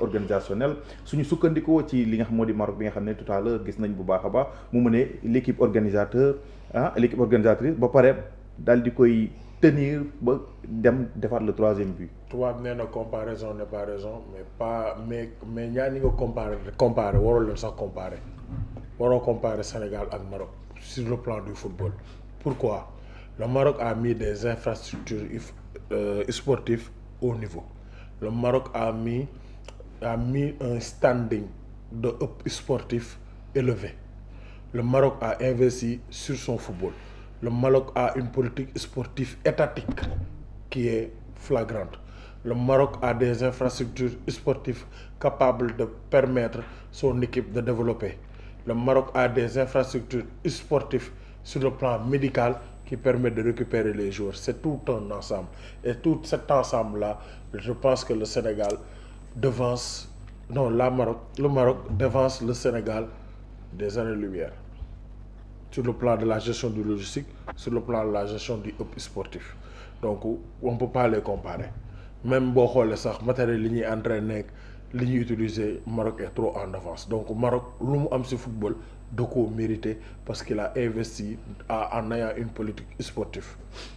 organisationnel suñu sukkandikoo ci li nga xam moo di Maroc bi nga xam ne tout à l'heure gis nañ bu baax a baax mu mëne l'équipe l'équipe organisatrice ba pare daal di koy tenir ba dem defaat le troisième but. tubaab nee na comparaison n'est pas raison mais ñaar ñi nga comparer waroo leen sax waroo comparer Sénégal ak Maroc sur le plan du football. Pourquoi? Le Maroc a mis des infrastructures sportives au niveau. Le Maroc a mis un standing de sportif élevé. Le Maroc a investi sur son football. Le Maroc a une politique sportive étatique qui est flagrante. Le Maroc a des infrastructures sportives capables de permettre son équipe de développer. Le Maroc a des infrastructures sportives sur le plan médical qui permettent de récupérer les joueurs. C'est tout un ensemble. Et tout cet ensemble-là, je pense que le Maroc devance le Sénégal des années-lumière. Sur le plan de la gestion du logistique, sur le plan de la gestion du sportif. Donc, on ne peut pas les comparer. Même si on regarde le matériel que nous entraînons, li ñuy utiliser Maroc est trop en avance. Donc Maroc lu mu am ci football da koo mérité parce qu'il a investi en ayant une politique sportive.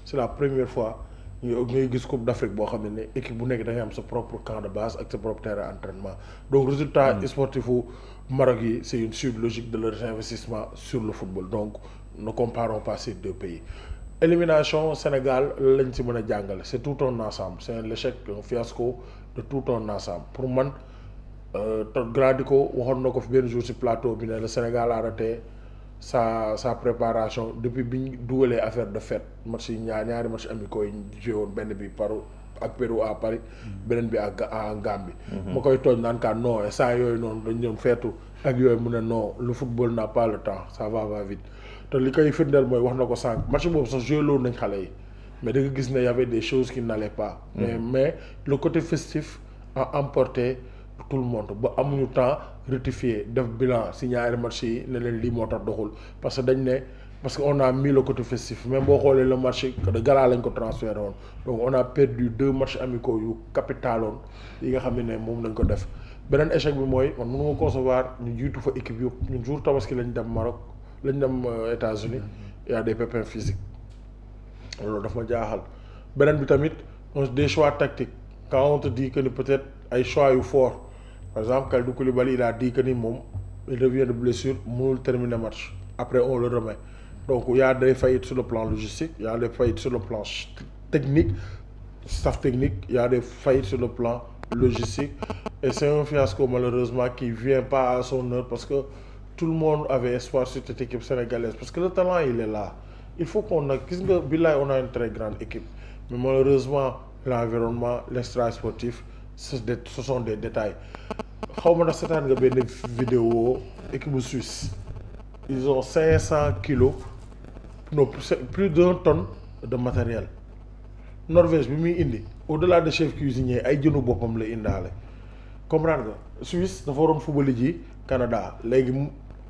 C'est la première fois ngay gis Coupe d'Afrique boo xam ne équipe bu nekk da ngay am sa propre camp de base ak sa propre terrain d'entraînement. Donc résultat sportif u Maroc yi c'est une suite logique de leurs investissements sur le football. Donc ne comparons pas ces deux pays. Élimination Sénégal lañ ci mën a jàngale c'est tout un ensemble, c'est un échec, un fiasco de tout un ensemble. Pour man Gradico waxoon na ko fi benn jour ci plateau bi ne le Sénégal a raté sa préparation depuis bi ñu dugalee affaire de fête match yi ñaari match amicaux yi joué woon benn bi ak Pérou à Paris beneen bi ak Gambie. ma koy tooñ naan kaan non saa yooyu noonu dañ doon feetu ak yooyu mu ne non le football n'a pas le temps ça va vite. te li koy firndeel mooy wax na ko sànq match boobu sax joué loolu nañ xale yi mais da nga gis ne y avait des choses qui n'allaient pas. mais le côté festif a emporté tout le monde ba amuñu temps rectifier def bilan si ñaari match yi ne leen lii moo tax doxul parce que on a mis le côté festif même boo xoolee le match de gala lañ ko transféré woon donc on a perdu 2 matchs amicaux yu capitaloon yi nga xam ne moom lañ ko def. beneen échec bi mooy man mënuma concevoir ñu jiitu fa équipe yëpp ñun jour tabaski lañ dem Maroc lañ dem États-Unis y a des pépins physiques loolu daf ma jaaxal. beneen bi tamit des choix tactiques quand on te dit que ni peut-être ay choix yu fort par exemple Kalidou Koulibaly il a dit que ni moom il revient de blessure mënul terminer match après on le remet donc il y a des faillites sur le plan logistique, il y a des faillites sur le plan technique, staff technique, il y a des faillites sur le plan logistique et c'est un fiasco malheureusement qui vient pas à son heure parce que tout le monde avait espoir sur cette équipe sénégalaise parce que le talent il est là. Il faut qu'on a gis nga billaay on a une très grande équipe mais malheureusement l'environnement l'extra-sportif ce sont des détails. xaw ma nag seetaan nga benn vidéo équipe bu Suisse ils ont 500 kilos non plus d'1 tonne de matériel. Norvège bi muy indi au-delà de chef cuisinier ay jënu boppam la indaale comprendre nga Suisse dafa waroon football ji Canada léegi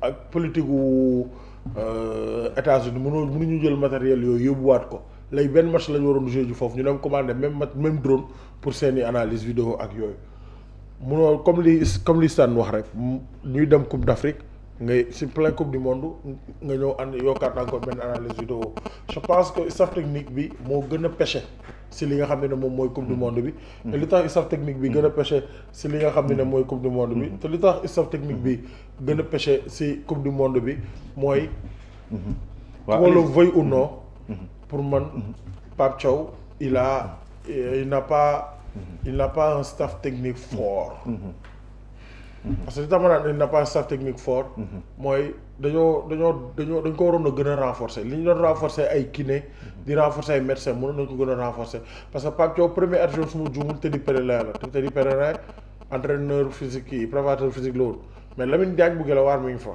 ak politique gu États-Unis mënuñu jël matériel yooyu yóbbuwaat ko léegi benn match lañu waroon jouer ji foofu ñu dem commander même drone pour seeni analyse vidéo ak yooyu munoo comme li Stan wax rek ñuy dem Coupe d'Afrique ngay si plein Coupe du monde nga ñëw yokkaat encore benn analyse vidéo je pense que staff technique bi moo gën a pêché si li nga xam ne moom mooy Coupe du monde bi te li tax staff technique bi gën a pêché si li nga xam ne mooy Coupe du monde bi te li tax staff technique bi gën a pêché si Coupe du monde bi mooy qu'on le veuille ou non pour man Pape Thiaw il n'a pas un staff technique fort parce que li tax ma naan il n'a pas un staff technique fort mooy dañ ko waroon a gën a renforcer li ñu doon renforcer ay kiné di renforcer ay médecins mënoon nañ ko gën a renforcer parce que Pape Thiaw premier adjoint su ma juumul Teddy Pereira la te Teddy Pereira entraîneur physique yi préparateur physique la woon mais Lamine Diagne bu Guelwaar mi ngi fa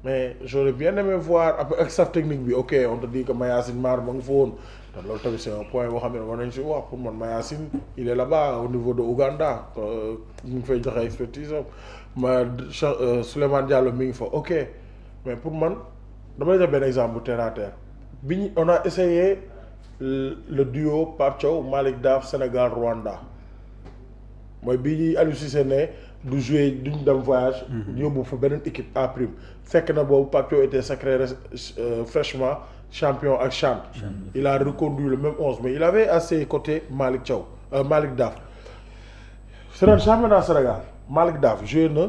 mais j'aurais bien aimé voir ak staff technique bi ok on te dit que Mayacine Mar ma nga fa woon te loolu tamit c'est un point boo xam ne war nañ si wax pour man Mayacine il est là-bas au niveau de Ouganda ñu ngi fay joxe expertise Souleymane Diallo mi ngi fa ok mais pour man dama lay jox benn exemple bu terre à terre on a essayé le duo Pape Thiaw Malick Daf Sénégal Rwanda mooy bii ñuy Aliou Cissé ne du jouer duñ dem voyage. yóbbu fa beneen équipe à prime. fekk na boobu Pape Thiaw était sacré fraîchement champion ak CHAN. il a reconduit le même 11 mais il avait à ses côtés Malick Daf. c'est un championnat Sénégal Malick Daf joué na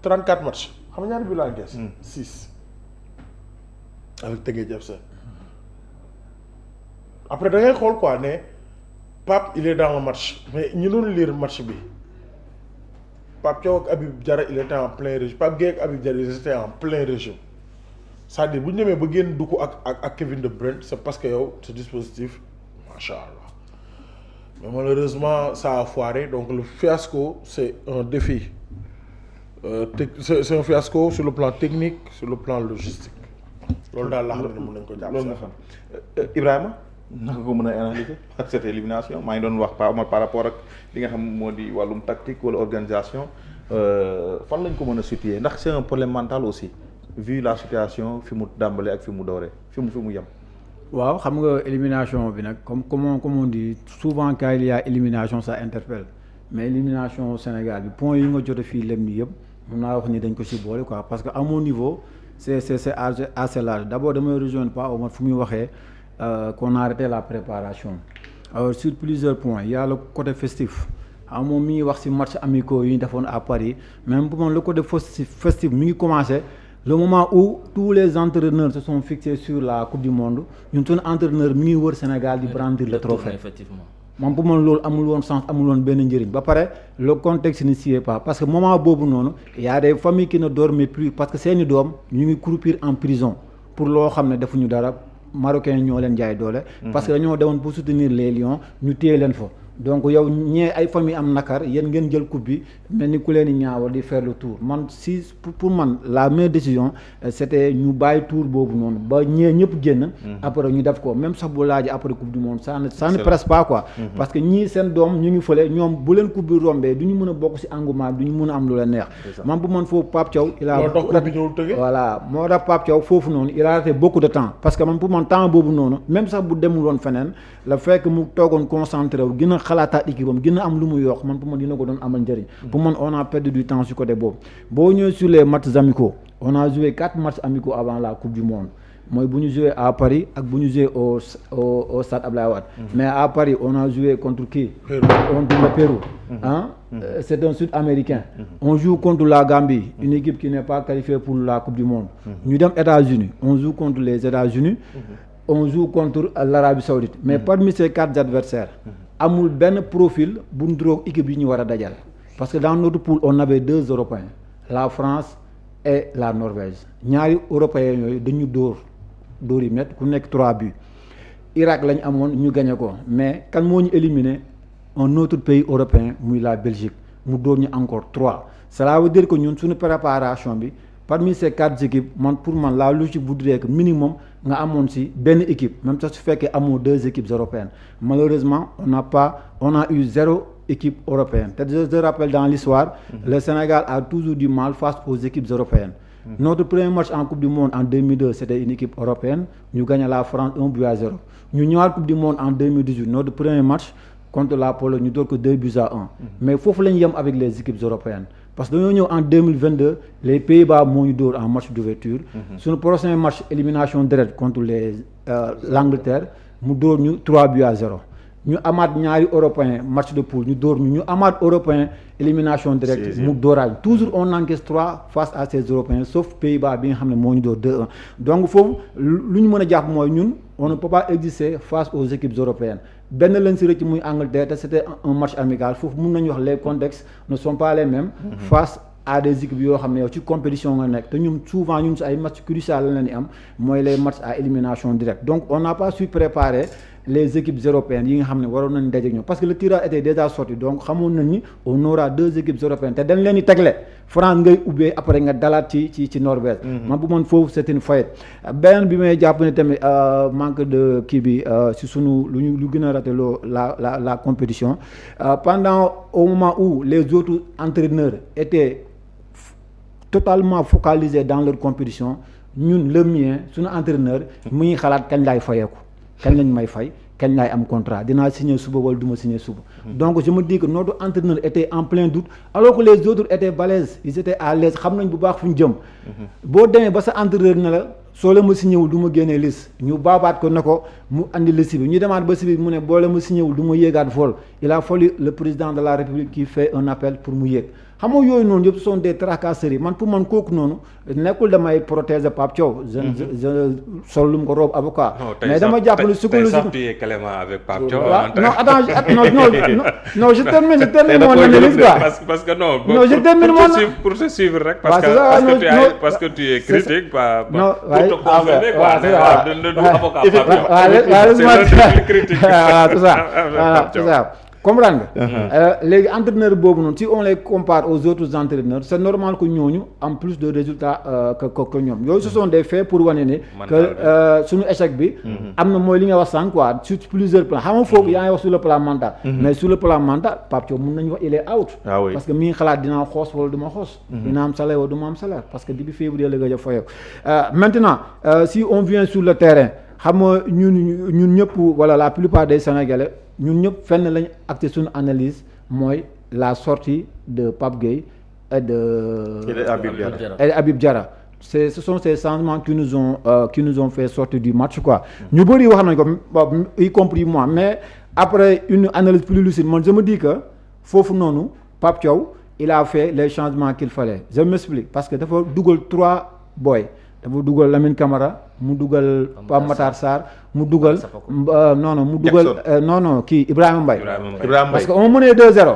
34 matchs xam nga ñaari bi la encaisse 6 avec Teungueth FC. après da ngay xool quoi ne Pape il est dans le match mais ñu doon lire match bi Pape Thiaw ak Habib Diarra il était en plein régime Pape Gueye ak Habib Diarra ils étaient en plein régime c'est-à-dire bu ñu demee ba génn dugg ak Kevin De Bruyne c'est parce que yow ce dispositif macha allah mais malheureusement ça a foiré donc le fiasco c'est un défi c'est un fiasco sur le plan technique sur le plan logistique loolu daal la xam ne mën nañu ko jàpp. loolu nga xam Ibrahima naka ko mën a analyser ak cette élimination maa ngi doon wax par rapport ak li nga xam moo di wàllum tactique wala organisation fan lañ ko mën a situer ndax c'est un problème mental aussi vu la situation fi mu dàmbale ak fi mu dooree fi mu yem. waaw xam nga élimination bi nag comme on dit souvent quand il y a élimination ça interpelle mais élimination Sénégal bi point yi nga jot a fii lem ni yëpp mun naa wax ni dañ ko si boole quoi parce que à mon niveau c'est assez large d'abord damay rejoindre pas Omar fu muy waxee qu'on a arrêté la préparation alors sur plusieurs points il y a le côté festif moom mi ngi wax ci match amicaux yi ñu defoon à Paris même pour moom le côté festif mi ngi commencé le moment où tous les entraîneurs se sont fixés sur la coupe du monde ñun suñu entraîneur mi ngi wër Sénégal di brandir le trophée effectivement moom pour man loolu amul woon sens amul woon benn njëriñ ba pare le contexte n'y sied pas parce que moment boobu noonu y a des familles qui ne dorment plus parce que seeni doom ñu ngi croupir en prison pour loo xam ne defuñu dara marocain ñoo leen jaay doole parce que dañoo demoon pour soutenir les Lions ñu téye leen fa donc yow ñee ay famille am nakar yéen ngeen jël coupe bi mel ni ku leen di ñaawal di faire le tour man si pour man la meilleure décision c'était ñu bàyyi tour boobu noonu ba ñee ñëpp génn après ñu def ko même sax bu laaj après coupe du monde ça ne presse pas quoi parce que ñii seen doom ñu ngi fële ñoom bu leen coupe bi rombee du ñu mën a bokk ci engouement du ñu mën a am lu leen neex man bu man foofu Pape Thiaw il a voilà moo tax Pape Thiaw foofu noonu il a raté beaucoup de temps parce que man pour man temps boobu noonu même sax bu demul woon feneen la fekk mu toogoon concentré wu gën a xalaataat équipe am gën a am lu mu yokk man pour man dina ko doon amal njëriñ pour man on a perdu du temps sur côté boobu boo ñëwee sur les matchs amicaux on a joué 4 matchs amicaux avant la coupe du monde mooy bu ñu joué à Paris ak bu ñu joué au stade Abdoulaye Wade mais à Paris on a joué contre qui contre le Pérou c'est un sud-américain on joue contre la Gambie une équipe qui n'est pas qualifiée pour la coupe du monde ñu dem États-Unis on joue contre les États-Unis on joue contre l'Arabie Saoudite mais parmi ces 4 adversaires amul benn profil bu ndroog équipe yi ñu war a dajal parce que dans notre poule on avait 2 Européens la France et la Norvège ñaari Européens yooyu dañu dóor yi met ku nekk 3 buts Irak lañ amoon ñu gagné ko mais kan moo ñu éliminé un autre pays européen muy la Belgique mu dóor ñu encore 3 cela veut dire que ñun suñu préparation bi parmi ces 4 équipes pour man la logique voudrait que minimum nga amoon ci benn équipe même sax su fekkee amoo 2 équipes européennes malheureusement on a eu 0 équipe européenne te je rappelle dans l'histoire le Sénégal a toujours du mal face aux équipes européennes notre premier match en coupe du monde en 2002 c'était une équipe européenne ñu gagné la France 1-0 ñu ñëwaat coupe du monde en 2018 notre premier match contre la Pologne ñu door ko 2-1 mais foofu la ñu yem avec les équipes européennes parce que dañoo ñëw en 2022 les Pays-Bas moo ñu dóor en match d'ouverture suñu prochain match élimination directe contre l'Angleterre mu dóor ñu 3-0 ñu amaat ñaari européen match de poule ñu dóor ñu amaat européen élimination directe mu dóoraat toujours on encaisse 3 face à ces européens sauf Pays-Bas bi nga xam ne moo ñu dóor 2-1 donc foofu lu ñu mën a jàpp mooy ñun on ne peut pas exister face aux équipes européennes benn lañ si rëcc muy Angleterre te c'était un match amical foofu mun nañu wax les contextes ne sont pas les mêmes face à des équipes yoo xam ne yow ci compétition nga nekk te ñun souvent ñun si ay matchs cruciaux la leen am mooy les matchs à élimination directe donc on n'a pas su préparer les équipes européennes yi nga xam ne waroon nañ daje ñoom parce que le tirage était déjà sorti donc xamoon nañ ni on aura 2 équipes européennes te dañ leen di tegle France ngay ubbee après nga dalaat ci Norvège man bu man foofu c'est une faillite beneen bi may jàpp ne tamit manque de kii bi si sunu lu gën a raté la compétition pendant au moment où les autres entraîneurs étaient totalement focalisés dans leur compétition ñun le mien suñu entraîneur mu ngi xalaat kañ laay fayeeku kañ lañ may fay kañ laay am contrat dinaa signer suba wala du ma signer suba. Donc je me dis que notre entraîneur était en plein doute alors que les autres étaient balèzes ils étaient à l'aise xam nañ bu baax fu ñu jëm. boo demee ba sa entraîneur ne la soo la ma signé wul du ma génnee liste ñu baabaat ko ne ko mu andi liste bi ñu demaat ba si biir mu ne boo la ma signé wul du ma yéegaat vol il a fallu le président de la république qui fait un appel pour mu yéeg. xam nga yooyu noonu yëpp sont des tracasseries man pour man kooku noonu nekkul damay protéger Pape Thiaw. je sol lu mu ko robe avocat. mais dama jàpp ne psychologique. tey clément avec Pape Thiaw. non attends non je termine mon analyse quoi. parce que non. je termine mon pour te suivre rek. parce que tu es critique pas. non pour te confirmer quoi. c'est ça. Comprendre nga. léegi entraîneur boobu noonu si on les compare aux autres entraîneurs c'est normal que ñooñu am plus de résultats que ñoom yooyu ce sont des faits pour wane ne que suñu échec bi am na mooy li nga wax sànq quoi sur plusieurs plans xam nga foofu yaa ngi wax sur le plan mental mais sur le plan mental Pape Thiaw mun nañu wax il est out parce que mi ngi xalaat dinaa xoos wala du ma xoos dina am salaire wala du ma am salaire parce que début février la gëj a fayeeku maintenant si on vient sur le terrain xam nga ñun ñëpp wala la plupart des Sénégalais ñun ñëpp fenn lañu acté suñu analyse mooy la sortie de Pape Gueye et de Habib Diarra ce sont ces changements qui nous ont fait sortir du match quoi ñu bëri wax nañ ko y compris moi mais après une analyse plus lucide man je me dis que foofu noonu Pape Thiaw il a fait les changements qu'il fallait je m'explique parce que dafa dugal 3 boys dafa dugal Lamine Camara mu dugal Pape Matar Sarr mu dugal non kii Ibrahima Mbaye parce que on menait 2-0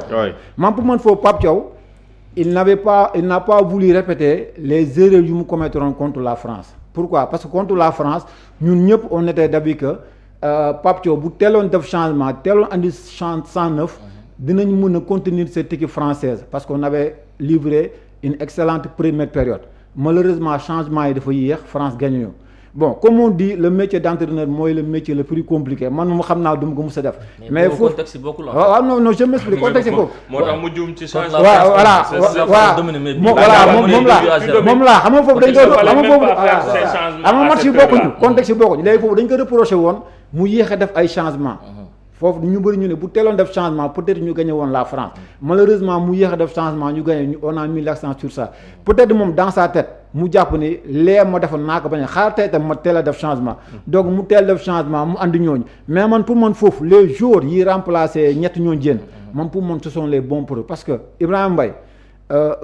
man pour man foofu Pape Thiaw il n'a pas voulu répéter les erreurs yu mu commettront contre la France pourquoi parce que contre la France ñun ñëpp on était d'avis que Pape Thiaw bu teeloon def changement teeloon andi 109 dinañ mën a contenir cette équipe française parce qu'on avait livré une excellente première période malheureusement changement yi dafa yéex France gagné ñu bon comme on dit le métier d'entraîneur mooy le métier le plus compliqué man moom xam naa du ma ko mës a def. mais foofu contexte bokkul waaw non je m'explique contexte foofu. moo tax mu juum ci changement. moom laa xam nga foofu dañ ko xam nga foofu xam nga match yi bokkuñu contexte yi bokkuñu léegi foofu dañ ko reproché woon mu yéex a def ay changement foofu ñu bëri ñu ne bu teeloon def changement peut-être ñu gagné woon la France malheureusement mu yéex a def changement ñu gagné on a mis l'accent sur ça peut-être moom dans sa tête mu jàpp ni lee ma defoon naa ko bañ a xaar tey tam ma teel a def changement donc mu teel def changement mu andi ñooñu mais man pour man foofu les joueurs yi remplacé ñett ñooñu jéem man pour man ce sont les bons pour eux parce que Ibrahima Mbaye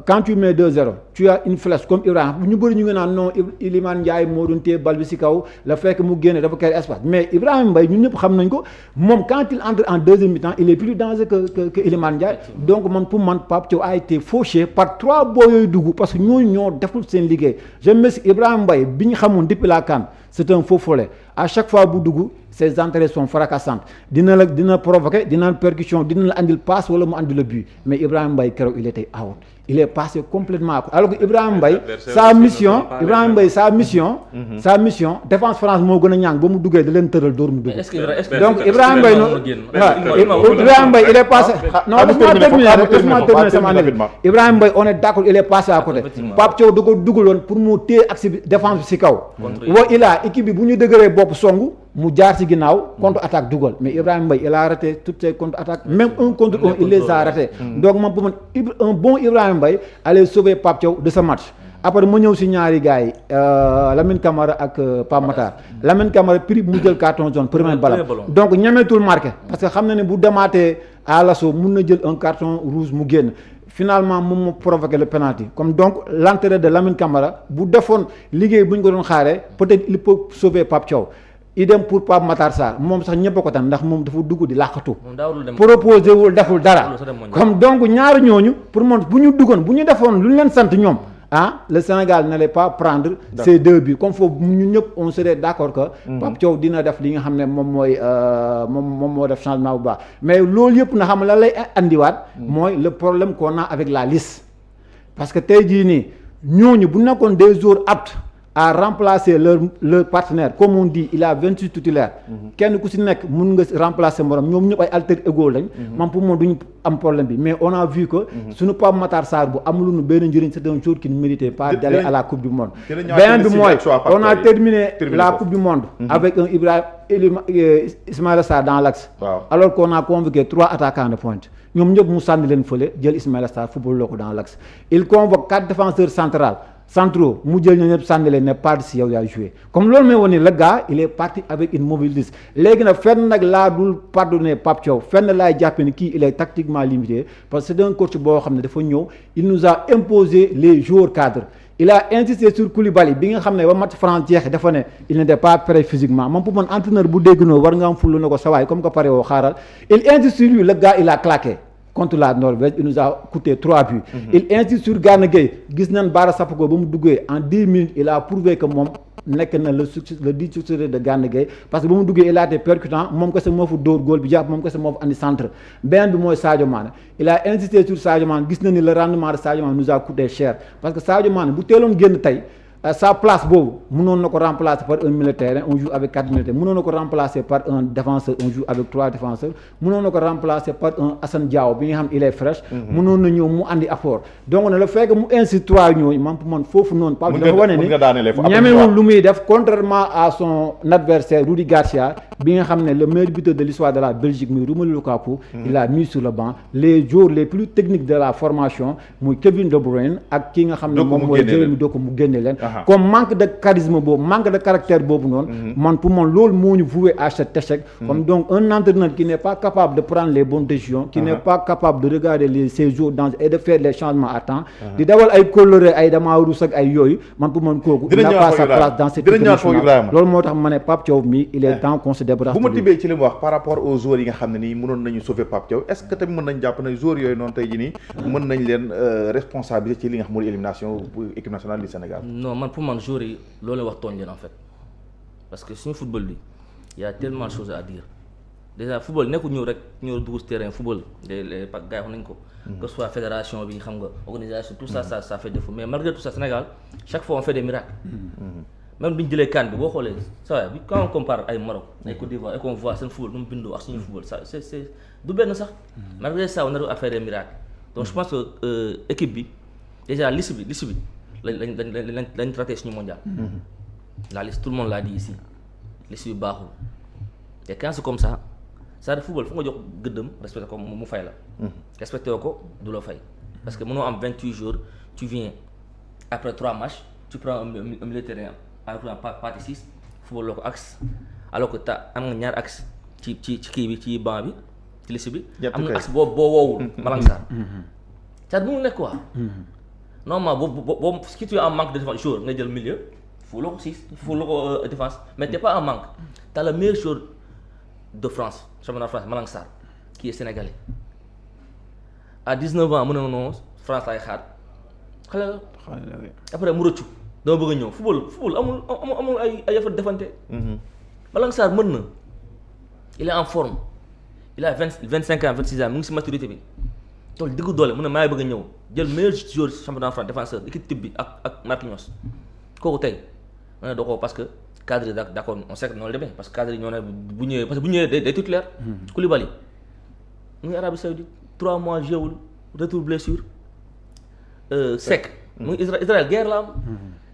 quand tu mets 2-0 tu as une flèche comme Ibrahima ñu bëri ñu ngi naan non Iliman Ndiaye moo doon téye bal bi ci kaw la fekk mu génne dafa créer espace mais Ibrahima Mbaye ñun ñëpp xam nañ ko moom quand il entre en deuxième mi-temps il est plus dangereux que Iliman Ndiaye donc man pour man Pape Thiaw a été fauché par 3 boo yooyu dugg parce que ñooñu ñoo deful seen liggéey je me dis Ibrahima Mbaye bi ñu xamoon depuis la CAN c'est un faux follet à chaque fois bu dugg ses entrées sont fracassantes dina provoquer dina percussion dina la andil passe wala mu andil le but mais Ibrahima Mbaye keroog il était out il est passé complètement à côté alors que Ibrahima Mbaye sa mission défense France moo gën a ñàng ba mu duggee da leen tëral dóor mu dugg donc Ibrahima Mbaye noonu Ibrahima Mbaye il est passé non laisse-moi terminer sama analyse Ibrahima Mbaye on est d'accord il est passé à côté Pape Thiaw da ko dugaloon pour mu téye axe bi défense bi ci kaw wa ilaa équipe bi bu ñu dëgëree bopp songu mu jaar ci ginnaaw contre attaque dugal mais Ibrahima Mbaye il a raté toutes ses contre attaques même un contre un il les a ratés donc man pour man un bon Ibrahima Mbaye allait sauver Pape Thiaw de ce match après ma ñëw ci ñaari gars yi Lamine Camara ak Pape Matar Lamine Camara prix mu jël carton jaune premier ballon donc ñemeetul marqué parce que xam na ne bu demaatee à l'assaut mun na jël un carton rouge mu génn finalement moom moo provoqué le penalty comme donc l'entrée de Lamine Camara bu defoon liggéey bu ñu ko doon xaaree peut-être il peut sauver Pape Thiaw idem pour Pape Matar Sarr moom sax ñëpp a ko tan ndax moom dafa dugg di làqatu proposé wul deful dara comme donc ñaari ñooñu pour moom bu ñu duggoon bu ñu defoon lu ñu leen sant ñoom le Sénégal n'allait pas prendre ces 2 buts comme foofu ñun ñëpp on serait d'accord que Pape Thiaw dina def li nga xam ne moom mooy moom moo def changement bu baax mais loolu yëpp na xam la lay andiwaat mooy le problème qu'on a avec la liste parce que tey jii nii ñooñu bu nekkoon des joueurs aptes à remplacer leur partenaire comme on dit il a 28 titulaires. kenn ku si nekk mun nga remplacer morom ñoom ñëpp ay alter ego lañ. man pour moom duñu am problème bi mais on a vu que. suñu Pape Matar Sarr bu amuluñu benn njëriñ c'est un joueur qui ne méritait pas d'aller à la coupe du monde. beneen bi mooy on a terminé la coupe du monde. avec un Ismaïla Sarr dans l'axe. alors qu'on a convoqué 3 attaquants de pointe. ñoom ñëpp mu sànni leen fële jël Ismaïla Sarr football loo ko dans l'axe il convoque 4 défenseurs centraux mu jël ñoo ñëpp sànni leen ne pas si yow yaa joué comme loolu may wane le gars il est parti avec une mauvaise liste léegi nag fenn nag laa dul pardonner Pape Thiaw fenn laay jàppe ni kii il est tactiquement limité parce que c'est un coach boo xam ne dafa ñëw il nous a imposé les joueurs cadres il a insisté sur Koulibaly bi nga xam ne ba match France jeexe dafa ne il n'était pas prêt physiquement moom pour man entraîneur bu dégg noo war nga am fullu na ko sawaay comme que pare woo xaaral il insiste sur lui le gars il a claqué contre la Norvège il nous a coûté 3 buts. Il insiste sur Gana Gueye gis nañ Bara Sapoko ba mu duggee en 10 minutes il a prouvé que moom nekk na le successeur de Gana Gueye parce que ba mu duggee il a été percutant moom kese moo fa dóor góol bi jàpp moom kese moo fa andi centre beneen bi mooy Sadio Mané il a insisté sur Sadio Mané gis na ni le rendement de Sadio Mané nous a coûté cher parce que Sadio Mané bu teeloon génn tey sa place boobu mënoon na ko remplacer par un milieu de terrain on joue avec 4 militaires mënoon na ko remplacer par un défenseur on joue avec 3 défenseurs mënoon na ko remplacer par un Assane Diao bi nga xam il est fraîche mënoon na ñëw mu andi apport donc ne le fait que mu incite 3 ñooñu man pour man foofu noonu Pape dafa wane ni ñemewul lu muy def contrairement à son adversaire Rudi Garcia bi nga xam ne le meilleur buteur de l'histoire de la Belgique muy Romelu Lukaku il a mis sur le banc les joueurs les plus techniques de la formation muy Kevin De Bruyne ak ki nga xam ne moom mooy Jérémy Doku mu génne leen comme manque de charisme boobu manque de caractère boobu noonu man pour man loolu moo ñu voué à cet échec comme donc un entraîneur qui n'est pas capable de prendre les bonnes décisions qui n'est pas capable de regarder ses joueurs dans et de faire les changements à temps di dawal ay coloré ay damaa rus ak ay yooyu man pour man kooku il n'a pas sa place dans cette équipe nationale loolu moo tax ma ne Pape Thiaw mi il est temps qu'on se débarrasse bu ma tibbee ci li mu wax par rapport aux joueurs yi nga xam ne nii mënoon nañu sauver Pape Thiaw est-ce que tamit mën nañ jàpp ne joueurs yooyu noonu tey jii nii mën nañ leen responsabiliser ci li nga xam mooy élimination bu équipe nationale du Sénégal man pour man joueurs yi loolu wax tooñ leen en fait parce que suñu football bi y a tellement de choses à dire déjà football nekkul ñëw rek ñëw dugg terrain football les gars yi wax nañ ko que ce soit fédération bi xam nga organisation tout ça ça fait défaut mais malgré tout ça Sénégal chaque fois on fait des miracles même bi ñu jëlee CAN bi boo xoolee ça bi quand on compare ay Maroc ay Côte d'Ivoire et qu'on voit seen football nu mu bindoo ak suñu football ça c'est du benn sax malgré ça on arrive à faire des miracles donc je pense que équipe bi déjà liste bi lañ traité suñu mondial la liste tout le monde l'a dit ici liste bi baaxul te quand c'est comme ça c'est football fu nga jox gëddëm respecté ko mu fay la respecté ko du la fay parce que mënoo am 28 jours tu viens après 3 matchs tu prends un milieu de terrain en partie 6 football loo ko axe alors que am nga ñaar axe ci kii bi ci banc bi ci liste bi am na axe boo woowul Malang Sarr ça mënul nekk quoi normalement boo si tu es en manque de défense joueur nga jël milieu football loo ko 6 football loo ko défense mais t'es pas en manque t'as le meilleur joueur de France championnat de France Malang Sarr qui est sénégalais à 19 ans mu ne non France lay xaar xale la après mu rëccu dama bëgg a ñëw football amul ay effort defante Malang Sarr mën na il est en forme il a 25 ans 26 ans mu ngi si maturité bi tool diggu doole mu ne maa ngi bëgg a ñëw jël meilleur joueur championnat de France défenseur équipe type bi ak Marquinhos kooku tey ma ne doo ko parce que cadre yi d'accord on sait que noonu la demee parce que cadre yi ñoo ne bu ñëwee day titulaire Koulibaly mu ngi Arabie Saoudite 3 mois jéewul retour blessure Seck mu ngi Israël guerre la am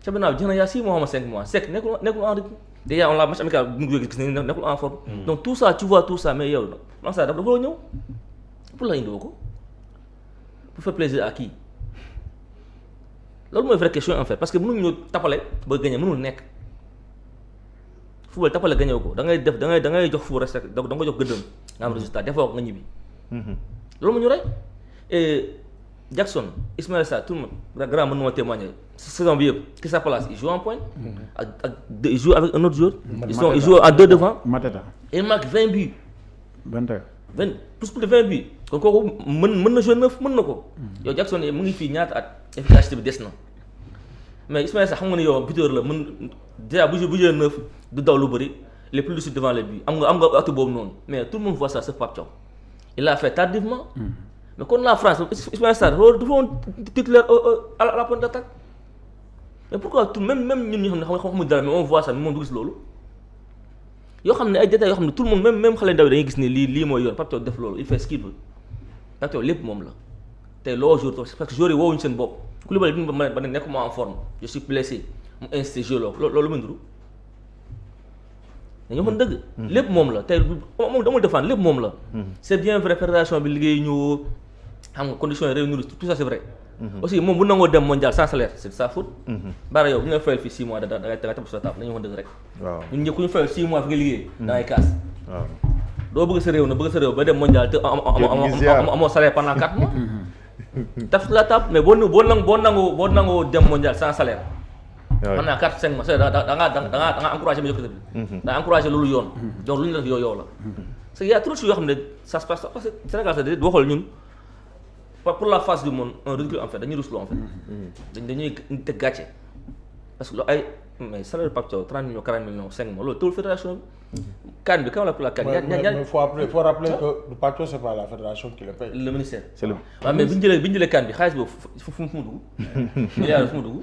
championnat bi jeex na yaa 6 mois 5 mois Seck nekkul en rythme déjà on l'a match amical bu ñu gis ne nekkul en forme donc tout ça tu vois tout ça mais yow man ça dafa la ñëw pour la indiwoo ko pour faire plaisir à qui loolu mooy vraie question en fait parce que mënuñu ñëw tapale ba gagner mënul nekk football tapale gagner ko da ngay jox fu respect da nga jox gëddëm nga am résultat defoo ko nga ñibbi loolu mu ñu rey et Jackson Ismaïla Sarr tout le monde grand mën na ma témoigner saison bi yëpp qui sa place il joue en pointe il joue avec un autre joueur ils jouent à 2 devant Mateta il marque 20 buts 21 plus de 20 buts kon kooku mën na jouer 9 mën na ko yow Jackson mu ngi fii ñaata at efficacité bi des na mais Ismaïla Sarr xam nga ne yow buteur la mën déjà bu jouer 9 du daw lu bëri les plus lucides devant les buts am nga atu boobu noonu mais tout le monde voit ça sauf Pape Thiaw il l'a fait tardivement mais kon la France Ismaïla Sarr dafa woon titulaire à la pointe d'attaque mais pourquoi tout même ñun ñi xam ne xamuñ dara mais on voit ça mais moom du gis loolu yoo xam ne ay détails yoo xam ne tout le monde même xale ndaw dañuy gis ne lii mooy yoon Pape Thiaw def loolu il fait ce qu'il veut Pape Thiaw lépp moom la tey loo jour parce que joueurs yi woowuñu seen bopp Koulibaly bi ma ne nekkuma en forme je suis blessé mu insisté jeu loolu muy nduru dañoo mën dëgg lépp moom la tey moom damul défendre lépp moom la c'est bien vrai fédération bi liggéey ñu xam nga conditions yi réunir tout ça c'est vrai aussi moom bu nangoo dem mondial sans salaire c'est de sa faute bara yow bu ñu la fayal fii 6 mois da ngay tabb sa table dañu mën dëgg rek waaw ñun ñëpp ku ñu fayal 6 mois fi nga liggéey da ngay kaas waaw doo bëgg sa réew na bëgg sa réew ba dem mondial te amoo salaire pendant 4 mois taf la table mais boo nangoo dem mondial sans salaire pendant 4-5 mois c'est da nga encouragé médiocrité bi da encouragé loolu yoon donc lu ñu def yow la parce que y a trop de choses yoo xam ne ça se passe parce que Sénégal c'est boo xool ñun pour la face du monde un ridicule en fait dañuy rusloo en fait dañuy teg gàcce parce que lu ay mais salaire Pape Thiaw 30 millions 40 millions 5 mois loolu tawul fédération bi CAN bi quand on la CAN mais faut rappeler que Pape Thiaw c'est pas la fédération qui le paye. le ministère c'est le waaw mais bi ñu jëlee CAN bi xaalis boobu fu mu dugg milliard fu mu dugg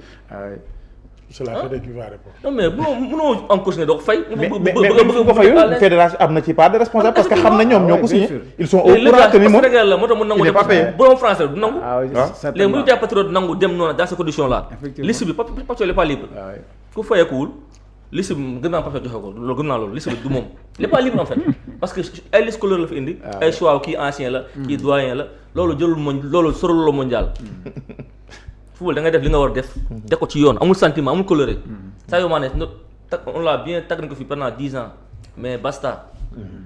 c'est la fédération qui va répondre. non mais mënoo en continuer doo ko fay. mais ko fayul fédération am na ci part de responsable parce que xam na ñoom ñoo ko signé. ils sont au courant que ni moom Sénégal la moo tax mu nangu dem borom français du nangu. léegi mu jàpp patriote nangu dem noonu dans ces conditions là. liste bi Pape Thiaw n'est pas libre. ku fayeekuwul liste bi gën naa Pape Thiaw joxe ko loolu gëm naa loolu liste bi du moom. il n'est pas libre en fait parce que ay liste couleur la fi indi. ay choix kii ancien la. kii doyen la loolu jëlul loolu sorul la mondial. football da ngay def li nga war a def. def ko ci yoon amul sentiment amul coloré. Sadio Mané on l'a bien tagg nañ ko fi pendant 10 ans mais basta.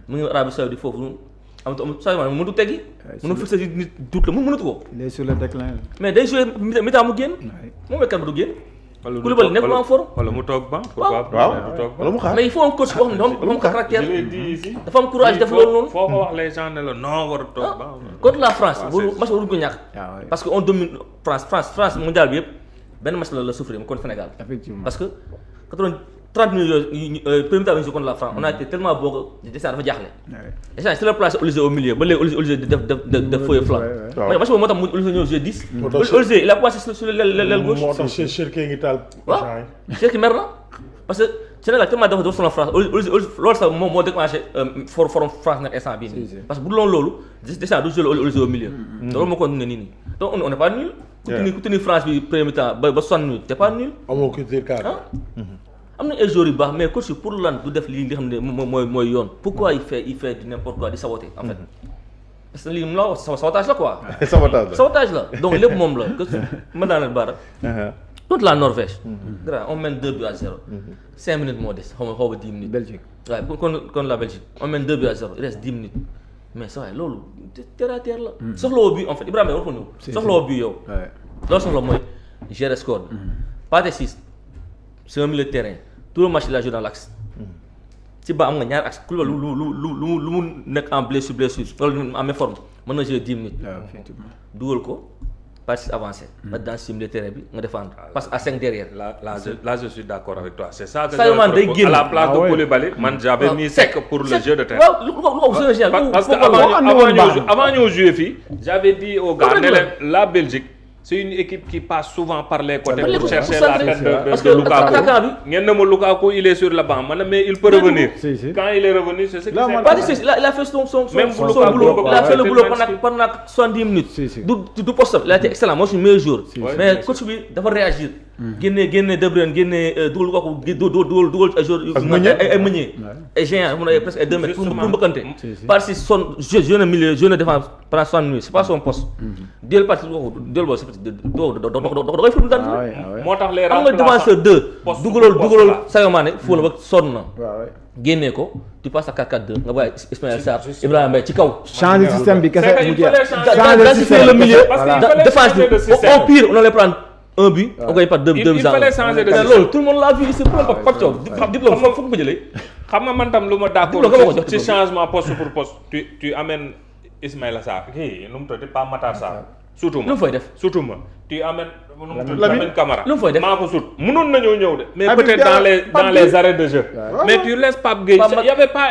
mu ngi Arabie Saoudite foofu amul Sadio Mané mënatu teggi. mënu fixé nit tuut la mënatu ko. il est sur le déclin. mais day joué mi-temps mu génn. moom mooy kan ba du génn. Koulibaly nekkul en forme. wala mu toog ba. waaw wala mu xaar mais il faut un coach boo xam ne dafa am caractère. je l'ai dit ici. dafa am courage def loolu noonu. foo ko wax les gens ne la non war a toog ba. contre la France match waruñu ko ñàkk. parce que on domine France mondial bi yëpp benn match la souffrir contre Sénégal. effectivement parce que 30 minutes yooyu premier temps bi ñu joué contre la France on a été tellement bon que Deschamps dafa jaaxle. Deschamps c'est la place Olise au milieu ba léegi Olise def feu flanc. waaw match boobu moo tax mu Olise ñëw joué 10. Olise il a passé sur l'aile gauche. moo tax Cherki ngi taal. waaw Cherki mer na parce que Sénégal tellement dafa sonal France Olise loolu sax moom moo déclenché forum France nag instant bii nii. parce que bu dul loolu Deschamps du joué Olise au milieu. loolu moo ko nii nii donc on n'est pas nul. ku tenir France bi premier temps ba 60 minutes t'es pas nul. amoo ko tiir kaar. am nañ ay joueurs yu baax mais coach pour lan du def lii nga xam ne mooy yoon pourquoi il fait du n'importe quoi di saboter en fait parce que lii mu la wax sabotage la quoi. sabotage la donc lépp moom la que mën naa leen baara. contre la Norvège. on mène 2-0. 5 minutes moo des xaw ma 10 minutes. Belgique waaye contre la Belgique on mène 2-0 il reste 10 minutes mais ça waaye loolu terre à terre la. soxlawoo bi en fait Ibrahima war ko ñëw. soxlawoo bi yow. loolu soxla mooy gérer score bi. Pathé Ciss c'est un milieu de terrain tout le match il a joué dans l'axe. ci ba am nga ñaari axe Koulibaly lu mu nekk en blessure loolu en méforme mën na jouer 10 minutes. dugal ko Pathé Ciss avancé. ba dans si milieu de terrain bi nga défendre passe à 5 derrière. là je suis d'accord avec toi c'est ça que Sadio Mané day génn à la place de Koulibaly man j'avais mis Seck pour le jeu de terrain. waaw lu ko parce que avant ñoo jouer fii j'avais dit aux gars ne leen la Belgique. C'est une équipe qui passe souvent par les côtés pour chercher la tête de Lukaku. Ngeen ne ma Lukaku il est sur le banc mais il peut revenir. Quand il est revenu c'est ce qui s'est passé. Il a fait son boulot. Il a fait le boulot pendant 70 minutes. Du poste il a été excellent moi je suis meilleur joueur. Mais coach bi dafa réagir. génne De Bruyne génne dugal Lukaku dugal ay joueurs ay meunier ay géant mun ay presque ay 2 mètres pour mbëkkante. Par si son jeune milieu jeune défense pendant 60 minutes c'est pas son poste. Del parti doxay fi mu daan moo tax les am nga défenseur 2 dugalool Sadio Mané fóol ba sonn na génnee ko tu passes à 4-4-2 nga bàyyi Ismaïla Sarr Ibrahima Mbaye ci kaw changer système bi kese mu jeex densifier le milieu défense bi au pire on allait prendre un but on gagne par 2 il fallait changer de système loolu tout le monde l'a vu c'est problème Pape Thiaw diplôme foog nga jëlee xam nga man tam lu ma d'accord ci changement poste pour poste tu amènes Ismaïla Sarr kii nu mu tudd pas Matar Sarr surtout ma lu mu fay def surtout ma tu amènes Lamine Camara lu mu fay def maa ko sut mënoon nañoo ñëw de mais peut-être dans les arrêts de jeu mais tu laisses Pape Gueye y avait pas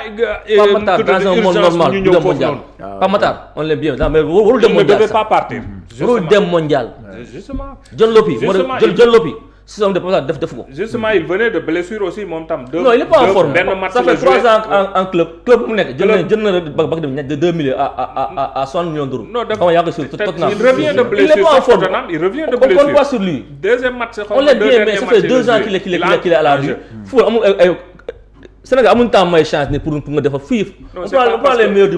Matar dans un monde normal du dem mondial Pape Matar on l'est bien mais warul dem mondial ne devait pas partir warul dem mondial justement John Lopy saison de def ko. Justement il venait de blessure aussi moom tam. Non il est pas en forme. Ça fait 3 ans en club mu nekk jël na ba dem de 2 millions à 60 millions d'euros. Non il revient de blessure. Il est pas en forme. Il revient de On blessure. compte pas sur lui. Deuxième match on l'aime bien mais ça fait 2 ans qu'il est à la rue. Football amul Sénégal amuñu temps may chance ni pour nga defar fii. On prend les meilleurs du